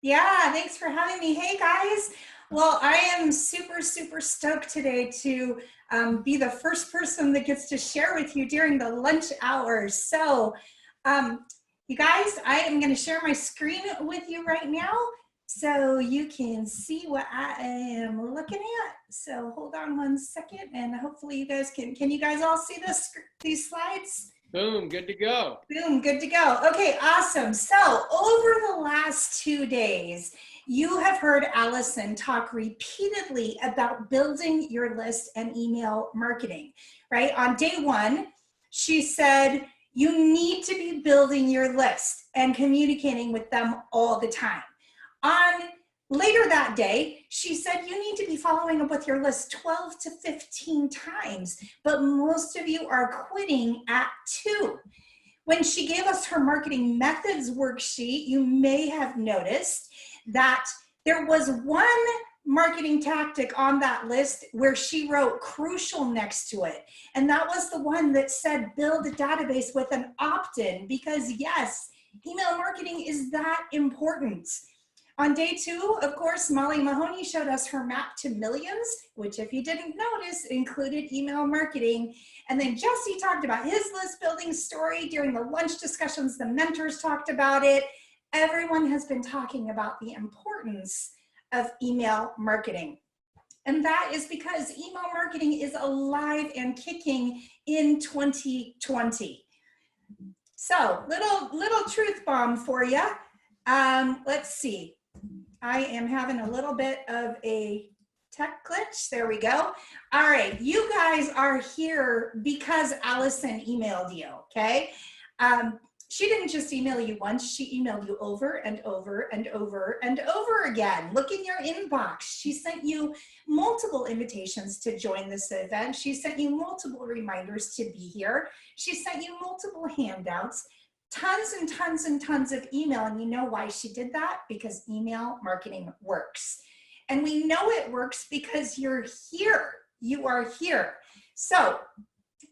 Yeah, thanks for having me. Hey guys. Well, I am super stoked today to be the first person that gets to share with you during the lunch hours. So, um, you guys, I am going to share my screen with you right now so you can see what I am looking at. So hold on one second and hopefully you guys can you guys all see these slides? Boom, good to go. Boom, good to go. Okay, awesome. So over the last 2 days, you have heard Allison talk repeatedly about building your list and email marketing, right? On day one, she said, you need to be building your list and communicating with them all the time. On later that day, she said you need to be following up with your list 12 to 15 times, but most of you are quitting at 2. When she gave us her marketing methods worksheet, you may have noticed that there was one marketing tactic on that list where she wrote crucial next to it. And that was the one that said build a database with an opt-in, because yes, email marketing is that important. On day 2, of course, Molly Mahoney showed us her map to millions, which if you didn't notice, included email marketing. And then Jesse talked about his list building story during the lunch discussions. The mentors talked about it. Everyone has been talking about the importance of email marketing. And that is because email marketing is alive and kicking in 2020. So little truth bomb for you. Let's see. I am having a little bit of a tech glitch. There we go. All right, you guys are here because Allison emailed you, okay? She didn't just email you once, she emailed you over and over and over and over again. Look in your inbox. She sent you multiple invitations to join this event. She sent you multiple reminders to be here. She sent you multiple handouts. Tons and tons and tons of email. And you know why she did that? Because email marketing works. And we know it works because you're here. You are here. So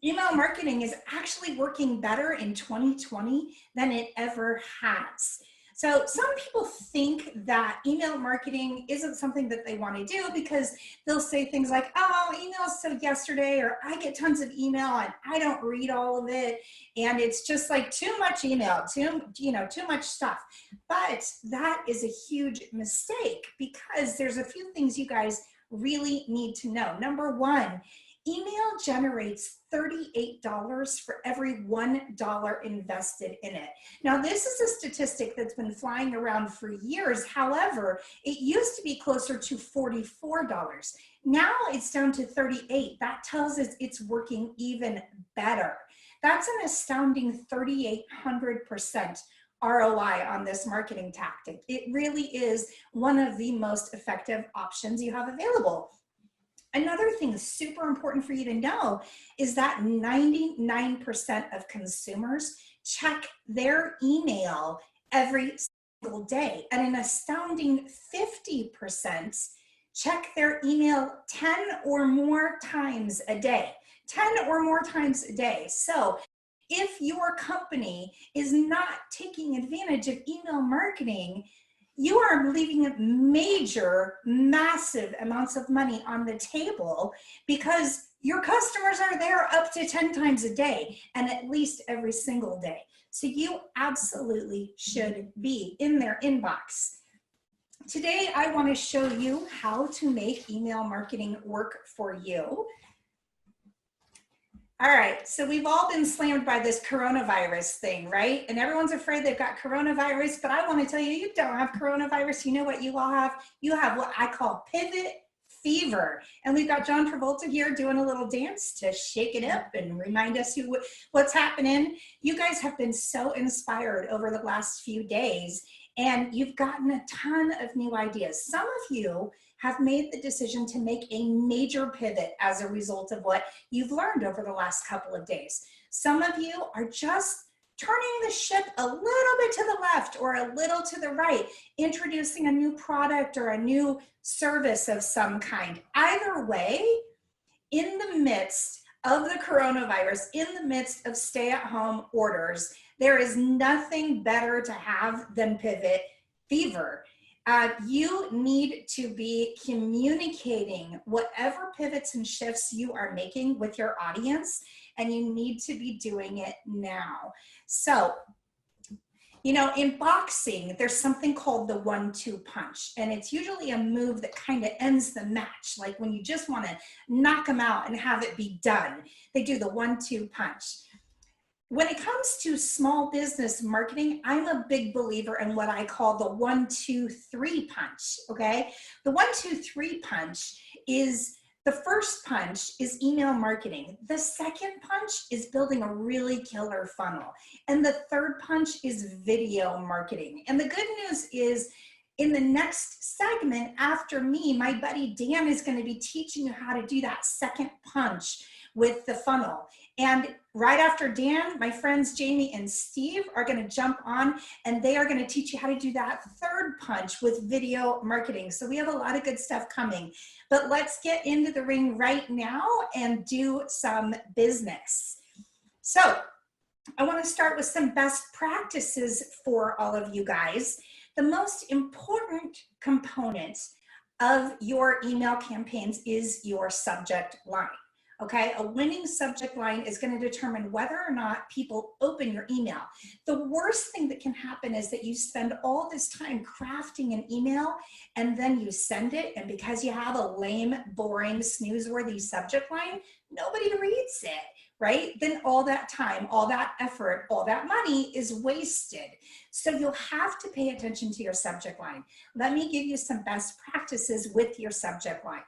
email marketing is actually working better in 2020 than it ever has. So some people think that email marketing isn't something that they want to do because they'll say things like, oh, email's so yesterday, or I get tons of email and I don't read all of it. And it's just like too much email, too much stuff. But that is a huge mistake because there's a few things you guys really need to know. Number one, email generates $38 for every $1 invested in it. Now, this is a statistic that's been flying around for years. However, it used to be closer to $44. Now it's down to $38. That tells us it's working even better. That's an astounding 3,800% ROI on this marketing tactic. It really is one of the most effective options you have available. Another thing that's super important for you to know is that 99% of consumers check their email every single day, and an astounding 50% check their email 10 or more times a day. 10 or more times a day. So if your company is not taking advantage of email marketing, you are leaving massive amounts of money on the table because your customers are there up to 10 times a day and at least every single day. So you absolutely should be in their inbox. Today, I want to show you how to make email marketing work for you. All right, so we've all been slammed by this coronavirus thing, right? And everyone's afraid they've got coronavirus, but I want to tell you, you don't have coronavirus. You know what you all have? You have what I call pivot fever. And we've got John Travolta here doing a little dance to shake it up and remind us what's happening. You guys have been so inspired over the last few days, and you've gotten a ton of new ideas. Some of you have made the decision to make a major pivot as a result of what you've learned over the last couple of days. Some of you are just turning the ship a little bit to the left or a little to the right, introducing a new product or a new service of some kind. Either way, in the midst of the coronavirus, in the midst of stay-at-home orders, there is nothing better to have than pivot fever. You need to be communicating whatever pivots and shifts you are making with your audience, and you need to be doing it now. So, you know, in boxing, there's something called the 1-2 punch, and it's usually a move that kind of ends the match. Like when you just want to knock them out and have it be done, they do the 1-2 punch. When it comes to small business marketing, I'm a big believer in what I call the 1-2-3 punch, okay? The 1-2-3 punch is, the first punch is email marketing. The second punch is building a really killer funnel. And the third punch is video marketing. And the good news is, in the next segment after me, my buddy Dan is going to be teaching you how to do that second punch with the funnel. And right after Dan, my friends Jamie and Steve are going to jump on, and they are going to teach you how to do that third punch with video marketing. So we have a lot of good stuff coming, but let's get into the ring right now and do some business. So I want to start with some best practices for all of you guys. The most important component of your email campaigns is your subject line. Okay, a winning subject line is going to determine whether or not people open your email. The worst thing that can happen is that you spend all this time crafting an email and then you send it, and because you have a lame, boring, snooze-worthy subject line, nobody reads it, right? Then all that time, all that effort, all that money is wasted. So you'll have to pay attention to your subject line. Let me give you some best practices with your subject line.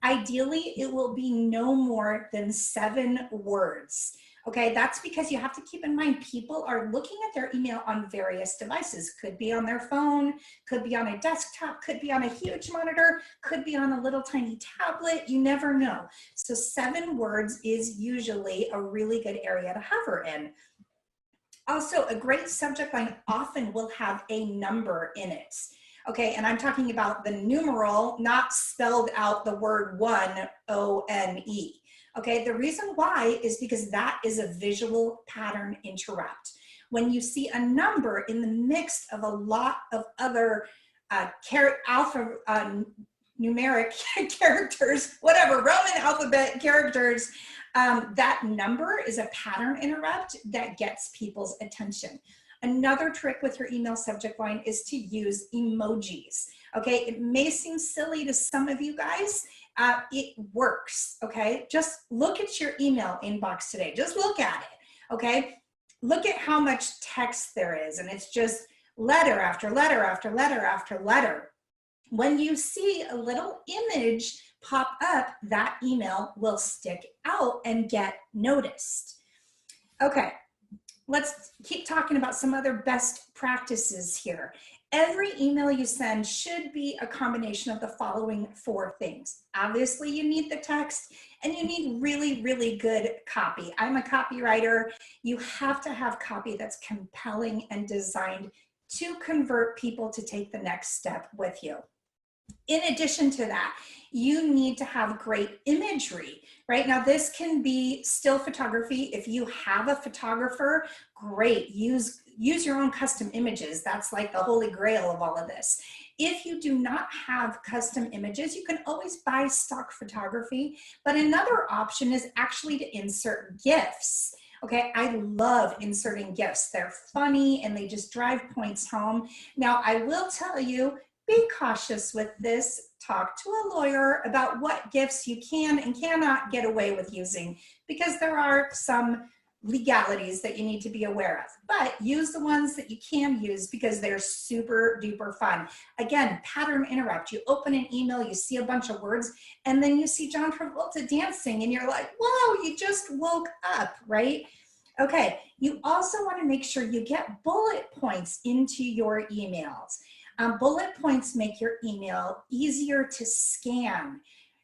Ideally, it will be no more than 7 words. Okay, that's because you have to keep in mind people are looking at their email on various devices. Could be on their phone, could be on a desktop, could be on a huge monitor, could be on a little tiny tablet, you never know. So 7 words is usually a really good area to hover in. Also, a great subject line often will have a number in it. Okay, and I'm talking about the numeral, not spelled out the word 1, O-N-E. Okay, the reason why is because that is a visual pattern interrupt. When you see a number in the mix of a lot of other numeric characters, whatever, Roman alphabet characters, that number is a pattern interrupt that gets people's attention. Another trick with your email subject line is to use emojis. Okay, it may seem silly to some of you guys. It works, okay? Just look at your email inbox today. Just look at it, okay? Look at how much text there is, and it's just letter after letter after letter after letter. When you see a little image pop up, that email will stick out and get noticed. Okay. Let's keep talking about some other best practices here. Every email you send should be a combination of the following 4 things. Obviously, you need the text, and you need really, really good copy. I'm a copywriter. You have to have copy that's compelling and designed to convert people to take the next step with you. In addition to that, you need to have great imagery, right? Now, this can be still photography. If you have a photographer, great, use your own custom images. That's like the holy grail of all of this. If you do not have custom images, you can always buy stock photography, but another option is actually to insert GIFs. Okay, I love inserting GIFs. They're funny and they just drive points home. Now, I will tell you, be cautious with this. Talk to a lawyer about what GIFs you can and cannot get away with using, because there are some legalities that you need to be aware of. But use the ones that you can use because they're super duper fun. Again, pattern interrupt. You open an email, you see a bunch of words, and then you see John Travolta dancing, and you're like, wow, you just woke up, right? Okay, you also want to make sure you get bullet points into your emails. Bullet points make your email easier to scan.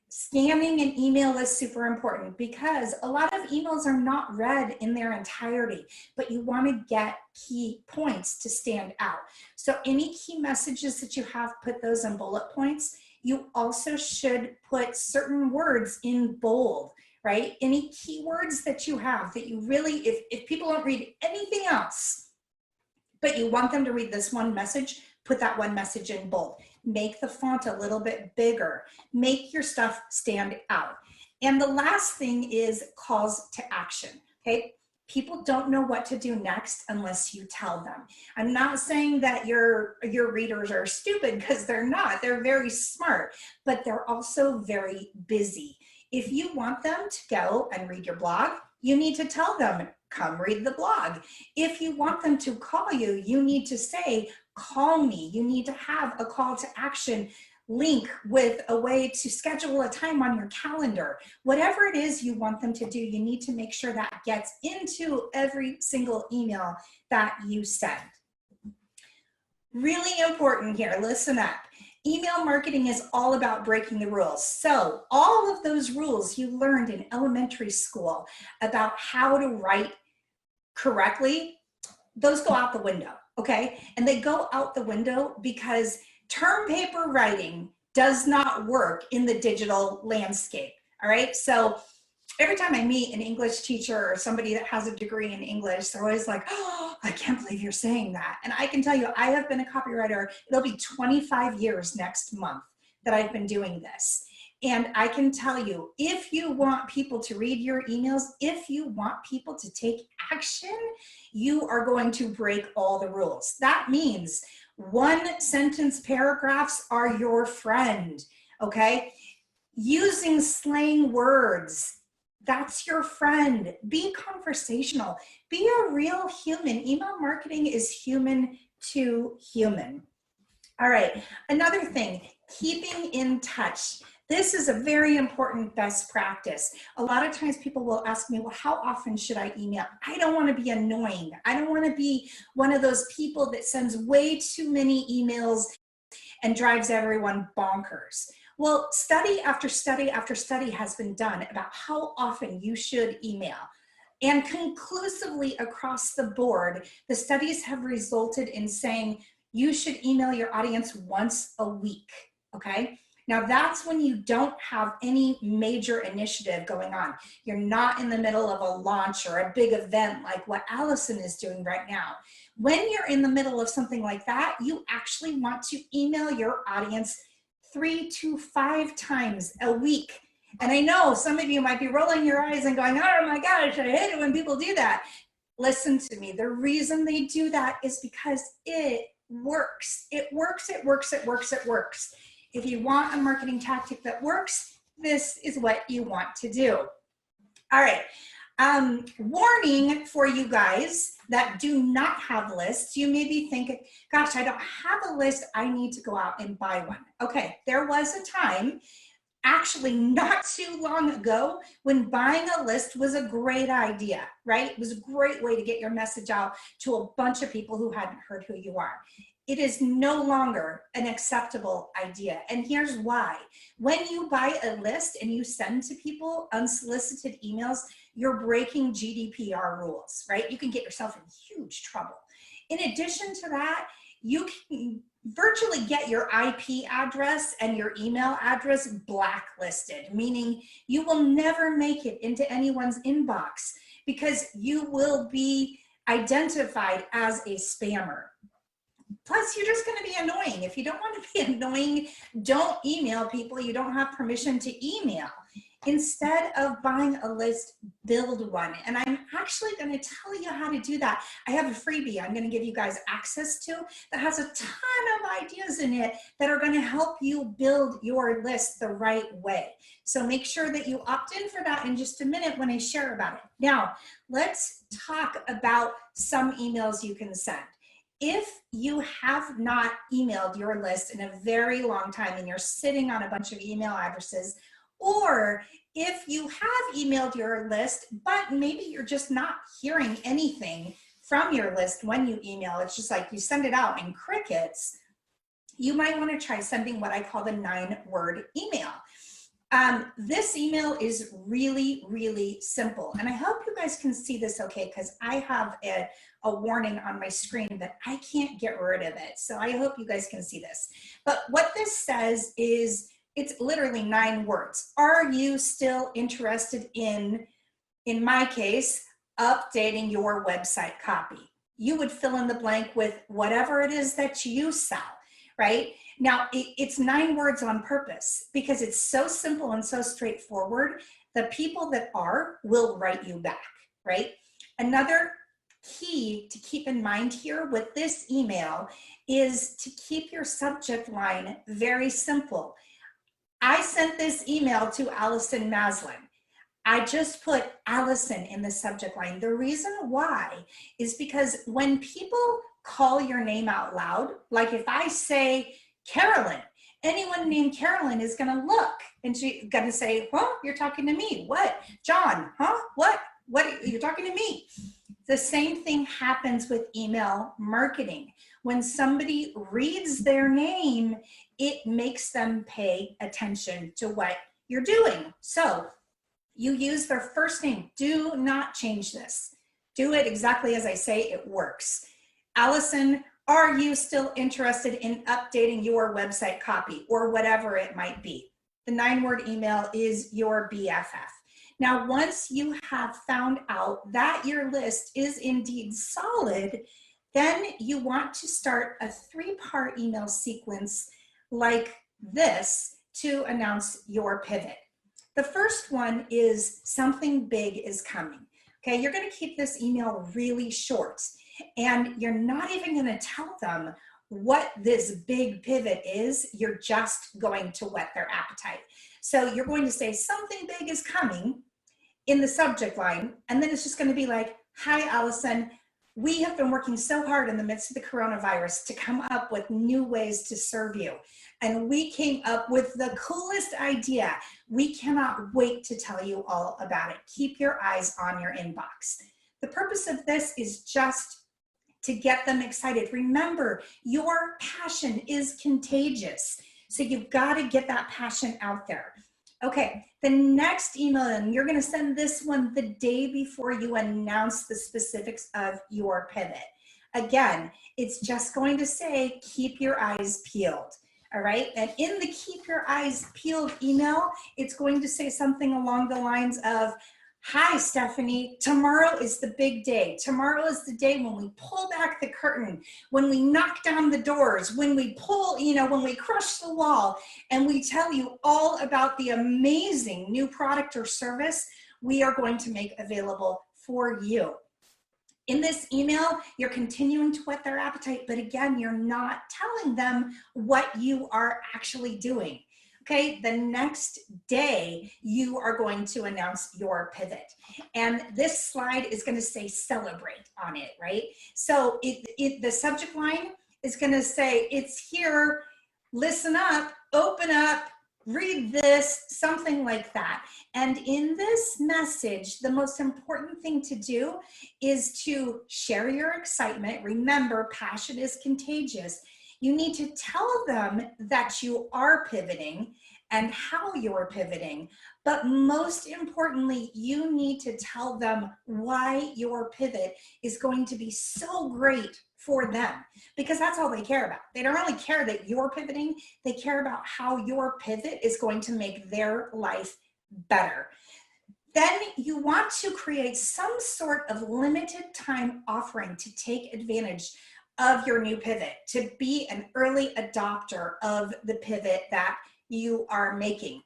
Scanning an email is super important because a lot of emails are not read in their entirety, but you want to get key points to stand out. So any key messages that you have, put those in bullet points. You also should put certain words in bold, right? Any keywords that you have that you really, if people don't read anything else, but you want them to read this one message, put that one message in bold. Make the font a little bit bigger. Make your stuff stand out. And the last thing is calls to action, okay? People don't know what to do next unless you tell them. I'm not saying that your readers are stupid, because they're not. They're very smart, but they're also very busy. If you want them to go and read your blog, you need to tell them, come read the blog. If you want them to call you, you need to say, call me. You need to have a call to action link with a way to schedule a time on your calendar. Whatever it is you want them to do, you need to make sure that gets into every single email that you send. Really important here, listen up. Email marketing is all about breaking the rules. So all of those rules you learned in elementary school about how to write correctly, those go out the window, okay? And they go out the window because term paper writing does not work in the digital landscape, all right? So every time I meet an English teacher or somebody that has a degree in English, they're always like, oh, I can't believe you're saying that. And I can tell you, I have been a copywriter. It'll be 25 years next month that I've been doing this. And I can tell you, if you want people to read your emails, if you want people to take action, you are going to break all the rules. That means one sentence paragraphs are your friend, okay? Using slang words, that's your friend. Be conversational. Be a real human. Email marketing is human to human. All right, another thing, keeping in touch. This is a very important best practice. A lot of times people will ask me, well, how often should I email? I don't want to be annoying. I don't want to be one of those people that sends way too many emails and drives everyone bonkers. Well, study after study after study has been done about how often you should email. And conclusively across the board, the studies have resulted in saying you should email your audience once a week, okay? Now that's when you don't have any major initiative going on. You're not in the middle of a launch or a big event like what Allison is doing right now. When you're in the middle of something like that, you actually want to email your audience 3 to 5 times a week. And I know some of you might be rolling your eyes and going, oh my gosh, I hate it when people do that. Listen to me. The reason they do that is because it works. It works, it works, it works, it works. If you want a marketing tactic that works, this is what you want to do. All right. Warning for you guys that do not have lists. You may be thinking, gosh, I don't have a list. I need to go out and buy one. Okay, there was a time, actually not too long ago, when buying a list was a great idea, right? It was a great way to get your message out to a bunch of people who hadn't heard who you are. It is no longer an acceptable idea. And here's why. When you buy a list and you send to people unsolicited emails, you're breaking GDPR rules, right? You can get yourself in huge trouble. In addition to that, you can virtually get your IP address and your email address blacklisted, meaning you will never make it into anyone's inbox because you will be identified as a spammer. Plus, you're just going to be annoying. If you don't want to be annoying, don't email people you don't have permission to email. Instead of buying a list, build one. And I'm actually going to tell you how to do that. I have a freebie I'm going to give you guys access to that has a ton of ideas in it that are going to help you build your list the right way. So make sure that you opt in for that in just a minute when I share about it. Now, let's talk about some emails you can send. If you have not emailed your list in a very long time and you're sitting on a bunch of email addresses, or if you have emailed your list, but maybe you're just not hearing anything from your list when you email, it's just like you send it out in crickets, you might want to try sending what I call the 9-word email. This email is really, really simple. And I hope you guys can see this okay, because I have a warning on my screen that I can't get rid of it. So I hope you guys can see this. But what this says is, it's literally 9 words. Are you still interested in my case, updating your website copy? you would fill in the blank with whatever it is that you sell, right? Now, it's 9 words on purpose because it's so simple and so straightforward. The people that are will write you back, right? Another key to keep in mind here with this email is to keep your subject line very simple. I sent this email to Allison Maslin. I just put Allison in the subject line. The reason why is because when people call your name out loud, like if I say Carolyn, anyone named Carolyn is going to look and she's going to say, well, you're talking to me. What? John, huh? What? You're talking to me. The same thing happens with email marketing. When somebody reads their name, it makes them pay attention to what you're doing. So you use their first name. Do not change this. Do it exactly as I say. It works. Allison, are you still interested in updating your website copy or whatever it might be? The 9-word email is your BFF. Now, once you have found out that your list is indeed solid, then you want to start a 3-part email sequence like this to announce your pivot. The first one is something big is coming. Okay, you're going to keep this email really short and you're not even going to tell them what this big pivot is. You're just going to whet their appetite. So you're going to say something big is coming in the subject line, and then it's just going to be like, hi, Allison. We have been working so hard in the midst of the coronavirus to come up with new ways to serve you. And we came up with the coolest idea. We cannot wait to tell you all about it. Keep your eyes on your inbox. The purpose of this is just to get them excited. Remember, your passion is contagious. So you've got to get that passion out there. Okay, the next email, and you're going to send this one the day before you announce the specifics of your pivot. Again, it's just going to say, keep your eyes peeled. All right, and in the keep your eyes peeled email, it's going to say something along the lines of, hi, Stephanie, tomorrow is the big day. Tomorrow is the day when we pull back the curtain, when we knock down the doors, when we pull, when we crush the wall, and we tell you all about the amazing new product or service we are going to make available for you. In this email, you're continuing to whet their appetite, but again, you're not telling them what you are actually doing. Okay, the next day, you are going to announce your pivot. And this slide is going to say celebrate on it, right? So the subject line is going to say, it's here, listen up, open up, read this, something like that. And in this message, the most important thing to do is to share your excitement. Remember, passion is contagious. You need to tell them that you are pivoting and how you're pivoting. But most importantly, you need to tell them why your pivot is going to be so great for them, because that's all they care about. They don't really care that you're pivoting. They care about how your pivot is going to make their life better. Then you want to create some sort of limited time offering to take advantage of your new pivot, to be an early adopter of the pivot that you are making.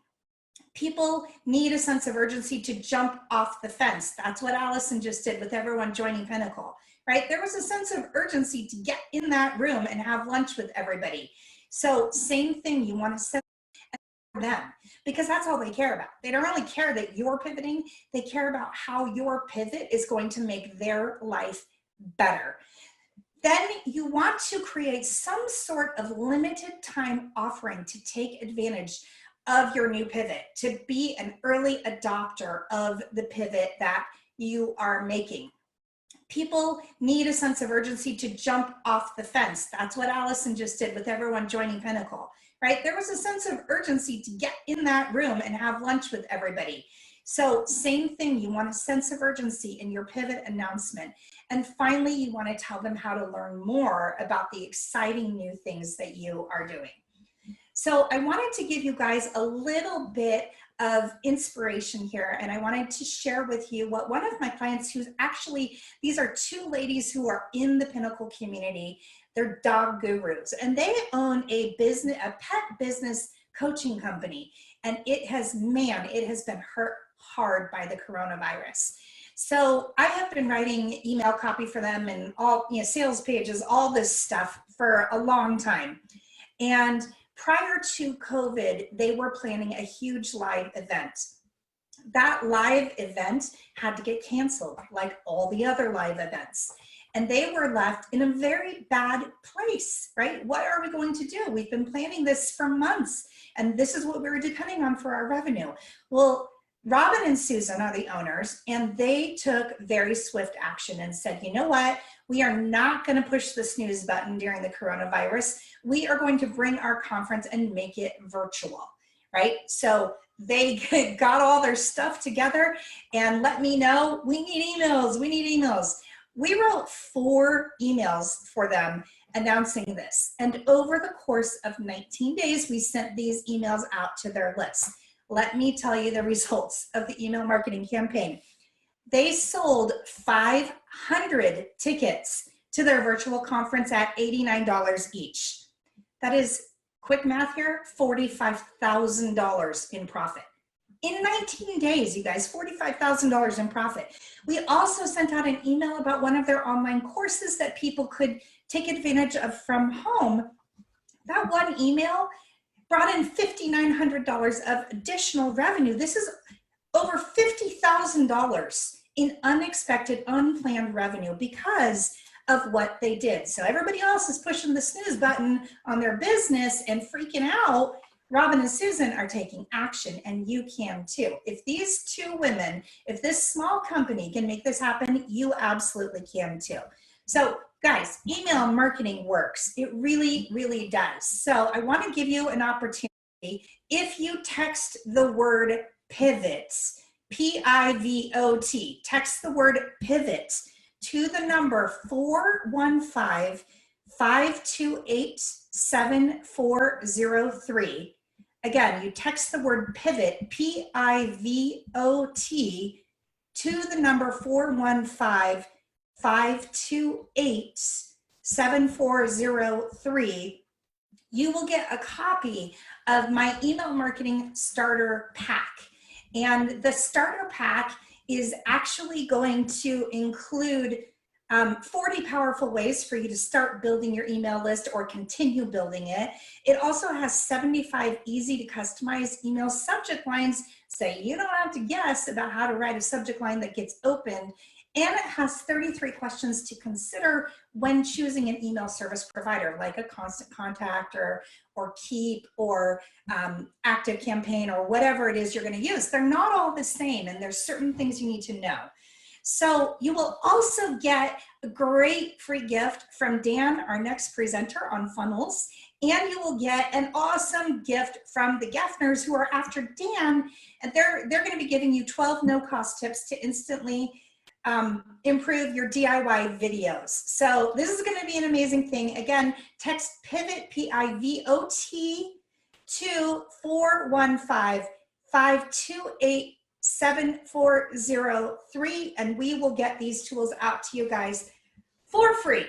People need a sense of urgency to jump off the fence. That's what Allison just did with everyone joining Pinnacle, right? There was a sense of urgency to get in that room and have lunch with everybody. So same thing, you want to set them, because that's all they care about. They don't really care that you're pivoting. They care about how your pivot is going to make their life better. Then you want to create some sort of limited time offering to take advantage of your new pivot, to be an early adopter of the pivot that you are making. People need a sense of urgency to jump off the fence. That's what Allison just did with everyone joining Pinnacle, right? There was a sense of urgency to get in that room and have lunch with everybody. So same thing, you want a sense of urgency in your pivot announcement. And finally, you want to tell them how to learn more about the exciting new things that you are doing. So I wanted to give you guys a little bit of inspiration here, and I wanted to share with you what one of my clients who's actually, these are two ladies who are in the Pinnacle community. They're dog gurus, and they own a pet business coaching company, and it has been hurt hard by the coronavirus. So I have been writing email copy for them and all, sales pages, all this stuff for a long time. And prior to COVID, they were planning a huge live event. That live event had to get canceled, like all the other live events. And they were left in a very bad place, right? What are we going to do? We've been planning this for months, and this is what we were depending on for our revenue. Well, Robin and Susan are the owners, and they took very swift action and said, you know what? We are not going to push the snooze button during the coronavirus. We are going to bring our conference and make it virtual, right? So they got all their stuff together and let me know, we need emails, we need emails. We wrote 4 emails for them announcing this. And over the course of 19 days, we sent these emails out to their list. Let me tell you the results of the email marketing campaign. They sold 500 tickets to their virtual conference at $89 each. That is, quick math here, $45,000 in profit. In 19 days, you guys, $45,000 in profit. We also sent out an email about one of their online courses that people could take advantage of from home. That one email brought in $5,900 of additional revenue. This is over $50,000 in unexpected, unplanned revenue because of what they did. So everybody else is pushing the snooze button on their business and freaking out. Robin and Susan are taking action, and you can too. If these 2 women, if this small company can make this happen, you absolutely can too. So guys, email marketing works. It really, really does. So I want to give you an opportunity. If you text the word pivot, P-I-V-O-T, text the word pivot to the number 415-528-7403. Again, you text the word pivot, P-I-V-O-T, to the number 415-528-7403. You will get a copy of my email marketing starter pack. And the starter pack is actually going to include 40 powerful ways for you to start building your email list or continue building it. It also has 75 easy to customize email subject lines, so you don't have to guess about how to write a subject line that gets opened. And it has 33 questions to consider when choosing an email service provider, like a Constant Contact or Keep or Active Campaign or whatever it is you're going to use. They're not all the same, and there's certain things you need to know. So you will also get a great free gift from Dan, our next presenter on funnels, and you will get an awesome gift from the Gaffners who are after Dan, and they're going to be giving you 12 no-cost tips to instantly improve your DIY videos. So this is going to be an amazing thing. Again, text pivot, P-I-V-O-T, to 415-528-7403, and we will get these tools out to you guys for free.